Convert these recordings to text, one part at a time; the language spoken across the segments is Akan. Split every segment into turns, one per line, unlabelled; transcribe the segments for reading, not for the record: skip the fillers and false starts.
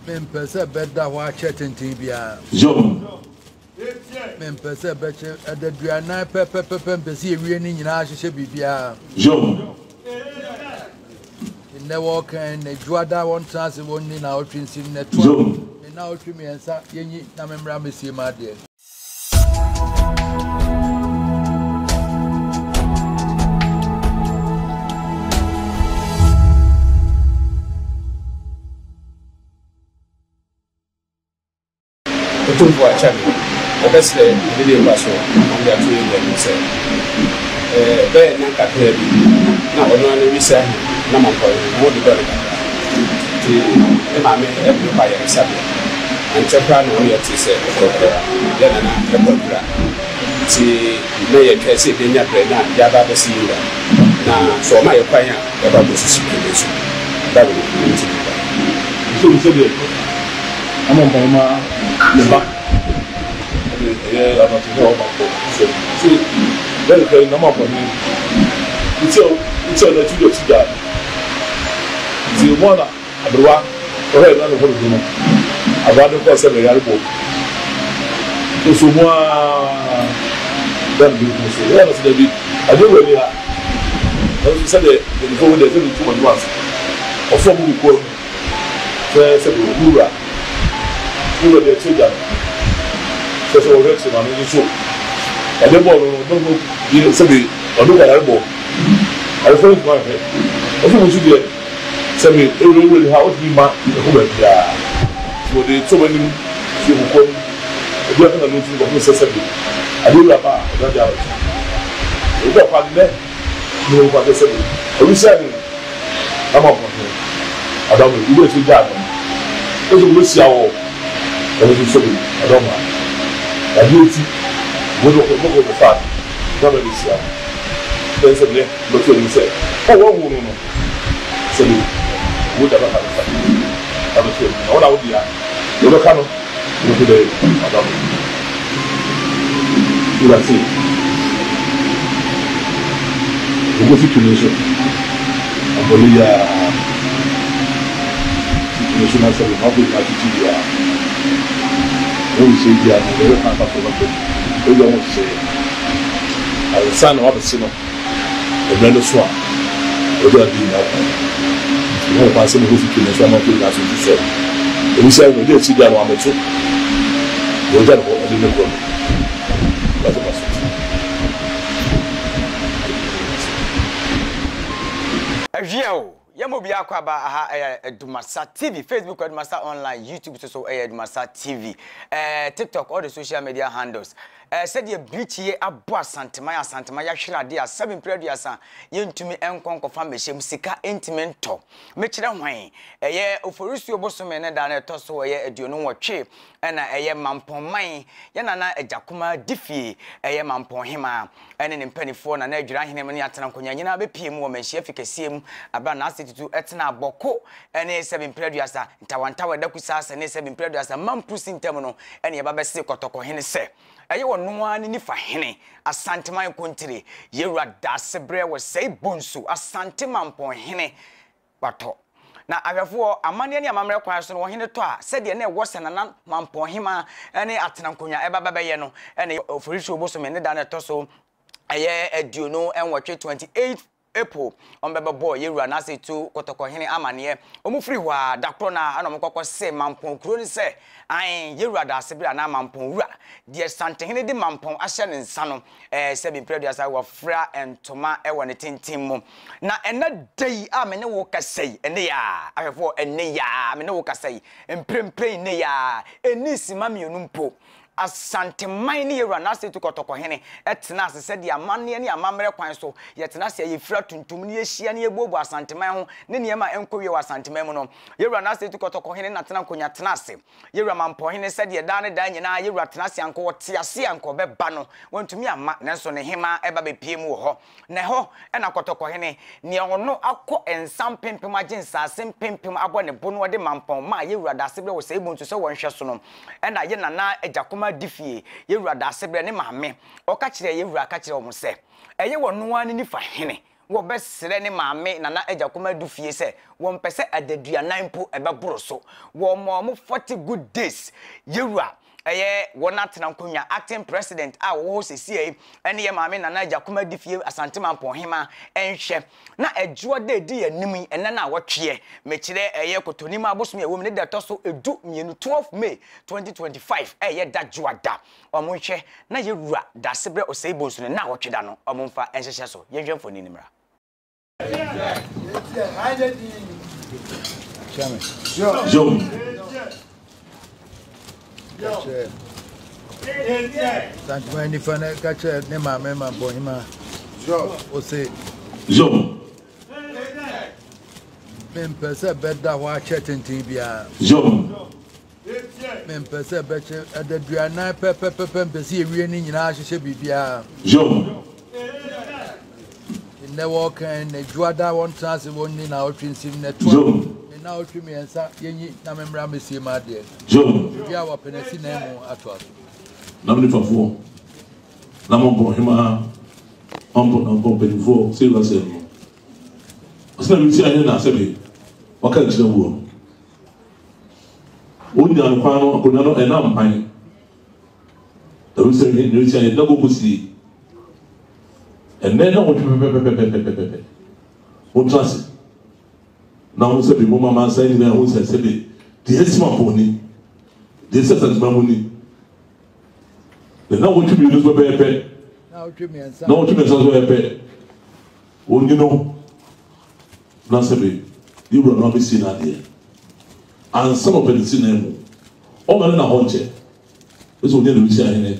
Mempese beda wa chetintin bia.
Yo.
Mempese beche adeduana pepepepe mpese ewie ni nyina ahye bibia.
Yo.
Ne walk and ne juada won chance woni na otwinsi ne to.
Yo.
Na otwimi ensa yenyi na memra mesie ma de.
To for a channel. The best video was on the actual say. Ben Naka now on the say, number more the Mammy, every by a subject. And Chapran only at his then an see, may a case in your brain, Yaba the Silla. Now, so my opinion about the situation. That will be I'm on Boma, the back. I'm not sure about it. See, very good number for me. It's all that you do. The one, Abra, or another one of them. I'd rather go seven years ago. So, that be I do really have. I said that before they didn't do it once. Or some who call Hura. Who are the children? So, Rexon on the show. And the ball don't go, you know, somebody, or look at elbow. I finished my head. I think we should get somebody, it will really how to be my woman. So, they so many people call the other meeting of Mr. Sebi. I do that. You got part there. You know what they say. I wish I knew. I'm up on here. I don't know. You go to that. Because we see our. I was so I don't mind. I do it. We don't go to the fact. None of this. There's a name. Look at him say, oh, one woman. So we would never have a fact. I'm a kid. I would be. You look at him. Look at him. I don't know. You can see. We go to Tunisia. I believe Tunisia has a public attitude. We say, yeah, we don't have to we don't say. I will sign up a sinner, a blender swan. We don't do that. We don't pass any visit to the swan of the National Show. We say, we did see that one or two. We don't go to the problem. That's the message.
Yamobi akwaba aha Edumasa TV, Facebook Edumasa Online, YouTube so Edumasa TV, TikTok, all the social media handles. Said ye bleach ye abwa santimaya shira dia 7 previous yentumi enkonko fa meshem sika intimento mechira hwan eye oforusu obosome ne da na toso ye aduonu wotwe na eye mamponman ye na ajakuma difie eye mampon hema ene ne mpanifo na adwira hene me ne atena nkonya nyina bepie mu wo manhia fikasiem aba na asetitu etena aboko ene 7 previous ntawantawa dakusa ne 7 previous mampusi ntem no ene ye babese kotoko hene se eye wonu ani ni fa hene asanteman kontire yewura dasebre wo sei bonsu asanteman mpon hene bato na ahwefo amane ne amamre kwan so no hene to a sede na ewo senana mampon hema ene atena nkonya ebababeye no ene oforishi obosome ne da na to so eye aduonu enwotwe 28 April on bebe boy yewura na se tu kotoko hene amane omufri hwa dakro na ana mkokọ se mampon kuro ni se an yewura da sebra na mampon wura de sante hene de mampon ahye ne nsa no sebi previous wa fra entoma ewo ne tintim mu na ena dai amene wo kasai ene ya ahwefo ene ya amene wo kasai emprempren ne ya enisi mamionu mpo asanteman ne yewura na se tu kotoko hene etena ase se de amane ne amamre kwan so yetena se yefira tuntum ne yehia ne yebobu asanteman ho ne niema enkowie wa asanteman mu no yewura na se tu kotoko hene na tena konya tena ase yewura mampo hene se de da ne da nyina yewura tena ase anko wote ase anko beba no wantumi ama nenso ne hema eba bepie mu ho ne ho ena kotoko hene ne ono akọ ensam pempem agensa asem pempem abo ne bo no de mampo ma yewura da se bre wo se ibuntu se wonhwe so no ena ye nana ajakoma difie yewura da sebre ne maame o ka kire yewura ka kire o mo se eye wonu ani ni fa hene wo besere ne maame nana Agyakom adu fie se wo mpese adaduanan po ebeboro so wo mo 40 good days yewura wona tena nkonya acting president a wo sesi ene ye maame nana Agyakom adu fie Asantema Mponhema enhwe na ejuo de di yanim ene na wotwe mekire kotonim abosom ye wo ne dato so edu mienu 12 May 2025 da juada omonhwe na yewura da sebre oseibo ne na wotwe da no omomfa enhyehye so yenhwe mfoni nimra
Santima ni fana kacha ne maame Mponhema ose Mempese beda wa chetentin bia Mempese beche adaduana pepepepe mpese ewie ni nyina hyehye bibia ne wokan ne juada won transe wonni na otwinsim ne to na otwimi ensa yenyi na memra mesie ma de bia wa penasi na mu atwa
na me fafo na Mponhema ambo benifo silva se asna miti anye na sebe waka jira wo onya no kwano akonya no ena mpan da wo se ni miti anye da go busi enne na wo pepepepepepepe wo trust na wo se bi mo mama sai ni na wo se sebe di esima poni di se Asantema moni na wo tumi no so pepe na wo tumi ensa so pepe oni no na sebe you will not be seen out there and some of the cinema o ma na honche eso dey no share here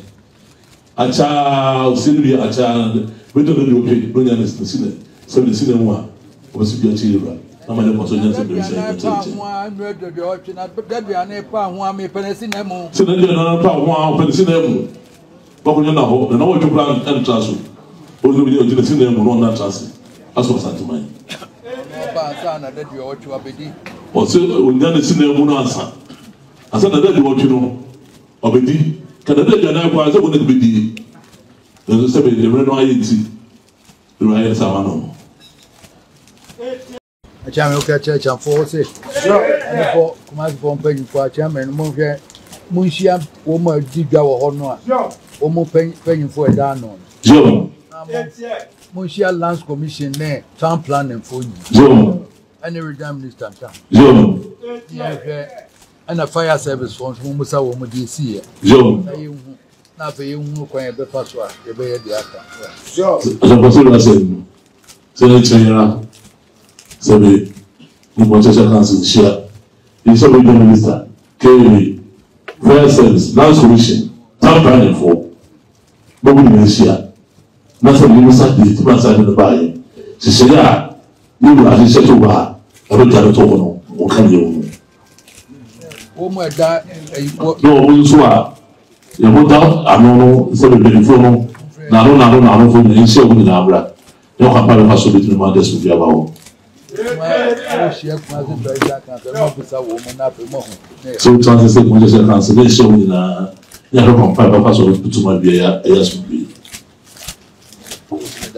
acha osiri acha we don't know the no nya the cinema so the cinema o si bi achi ira na ma le ko so nya se be share it so na na pa ho pa cinema ba ko nya na ho na wo plan and transfer o no bi o cinema no na transfer aso Asantema
sana da dio ochu abedi
o se onya ne cinema no ansa na da dio ochu no obedi kada da jana kwa se bo na bedi no se be le no ayiti ro ayi sama no
acha me o ka cha fo se ne fo kuma fo mpanyi fo acha me no mo hwe mo nhia wo ma digwa wo ho no a wo mo panyi fo da no Monshia Lands Commission ne town planning for you. Any redam minister town. And a fire service for Musa woman DC. Now for you who can be password, the way the actor.
As a person, I said, Senator, Sabi, Manchester Council share. He's a regional minister, KV, fire service, Lands Commission, town planning for Bobu na se ni musa di ti ma sa ni ba yi se se ya ni wa se se to ba e ro ja to no o kan ye
o mo da
no o so a e mo da anu no se be be fo no na no fo ni se o ni na bra e o ka pa ba so bi ti ma de so bi aba o so trans se mo je se trans se se o ni na ya ro ka pa ba so tu ma bi ya so bi I will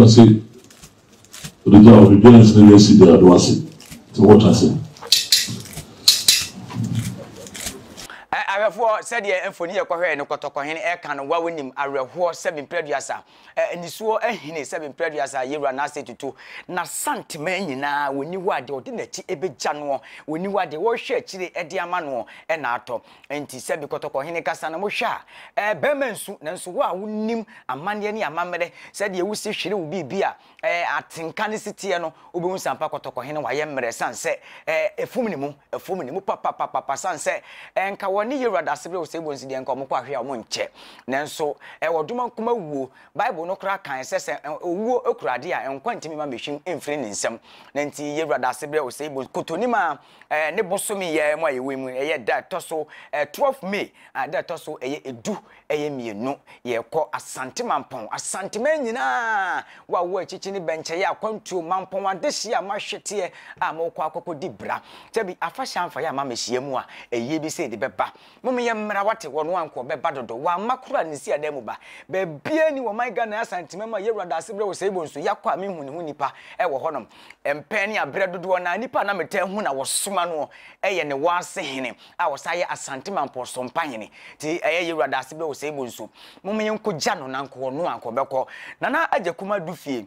say, the job of the parents never see the advance to what I say.
Arefo said ye emfoni ye kwahwe ne kotokɔhene eka no wawenim areho 7 preduasa nisuo ehine 7 preduasa yewura na setutu na Asantema nyina woni wade ode na chi ebegya no woni wade wo hwe akire ede ama no na ato enti sebi kotokɔhene kasa na mo hwa bemansu na nso wo a wonim amane ne amamere said ye wusi hwere wo bibia atenka ne sitie no obehu sampa kotokɔhene waye mmere sanse efum ne mu papa sanse enka woni yewura da sebre osebo nsi de enka omko ahwe a mo nche nanso woduma nkoma wuo bible no kra kan sese owuo ekurade a enkwantimi ma mehwin emfiri ne nsem na nti yewura da sebre osebo kotonima ne bosomi ye mo ayewe mu eye da toso 12 May da toso eye edu eye mienu ye kɔ Asantema Mpɔn Asantema nyina wa wo achichi ne benche ya kwantuo mampɔn adehye a mahwete a mo kɔ akɔkɔ di bra tabi afahya amfa ya ma mehye mu a eye bi se de beba Mummy Mra wate wono anko beba dodo wa makura ne si adam ba be bia ni wo my Ghana asantemama yewrada asebre wo seibo nso yakwa me hu ne hu nipa e wo honom empani abre dodo na nipa na meta hu na wo soma no eye ne wase hene a wo saye asantema mposo mpahene ti eye yewrada asebre wo seibo nso mummy nko gya no na nko wono anko beko nana agakuma dufie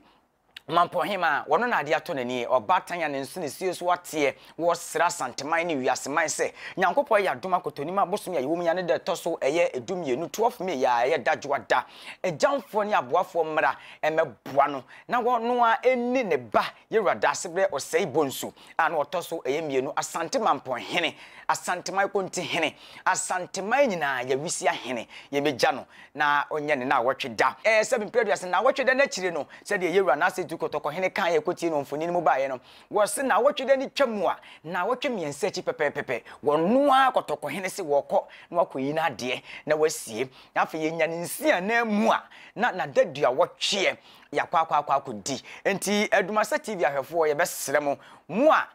Mampohima, one na dia to nani obatanya ne nso ne sieso wate wo sra santeman ne wiaseman se nyankopɔ ya doma kotonima bosom ya yewom ya ne de toso eye edum yenu 12 me ya eye dadwada ejanfo ne aboafo mmra emeboa no na wono a eni ne ba yewrada asebre osei bonsu ana otoso eye mienu asante mampohene asanteman konti hene asanteman nyina ya wisia hene ye beja no na onye ne na wotweda 7 period na wotweda na chire no se de yewra na se kotoko hene kan ye kotie no mfoni mu baaye no wo se na wotweda ni twamu a na wotwe miensa chi pepepepe wono a kotoko hene se wokɔ na wakoyi na de na wasie afa ye nya nsia na mu a na dadua wotwe yakwa kodi enti Edumasa TV ahwefo ye besere mu a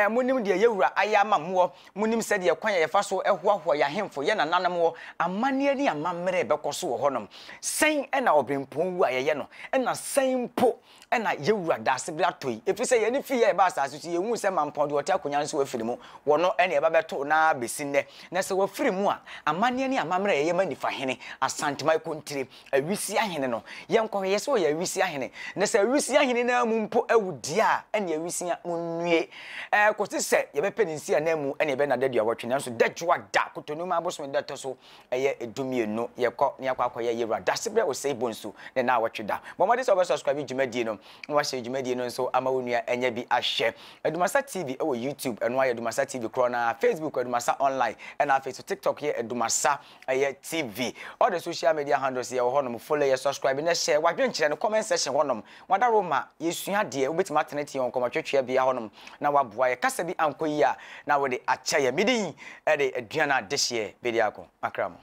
munim de yewura ayama mo munim se de kwan ye fa so ehoaho ya hemfo ye nananam wo amane ani amamre bekoso wo honom sen na obempon wu ayeye no na sen po na yewura dase bla toyi efise ye ni fi ye ba asase ye hu se mampon de ota akonya nso afiri mu wono ene e ba beto na besinne na se wafiri mu a amane ani amamre ye manifa hene asantema kontire awisi ahene no ye nkɔ ye se wo ye awisi ahene na se awisi ahene na mu mpo awudi a ene awisi munue kosi se ye bepe nsi a na mu ene be na dadua wotwe na so dadwa da kotonuma abosom de to so eye edumienu ye kɔ ne akwa ye yewura dase bre o sei bonsu ne na wotwe da bomade so be subscribe jumadi no wa hye jumadi no so ama wonua enya bi ahye Edumasa TV e wo YouTube eno aye Edumasa TV krona Facebook Edumasa online and Facebook TikTok ye Edumasa aye TV all the social media handles ye wo honom follow ye subscribe na share wadwen kire no comment section honom wadaro ma yesua de obetima teneti on komatwetwe bia honom na waboa ye kasa bi ankoyi a na wo de acha ye midin e de aduana de hye bediako makramo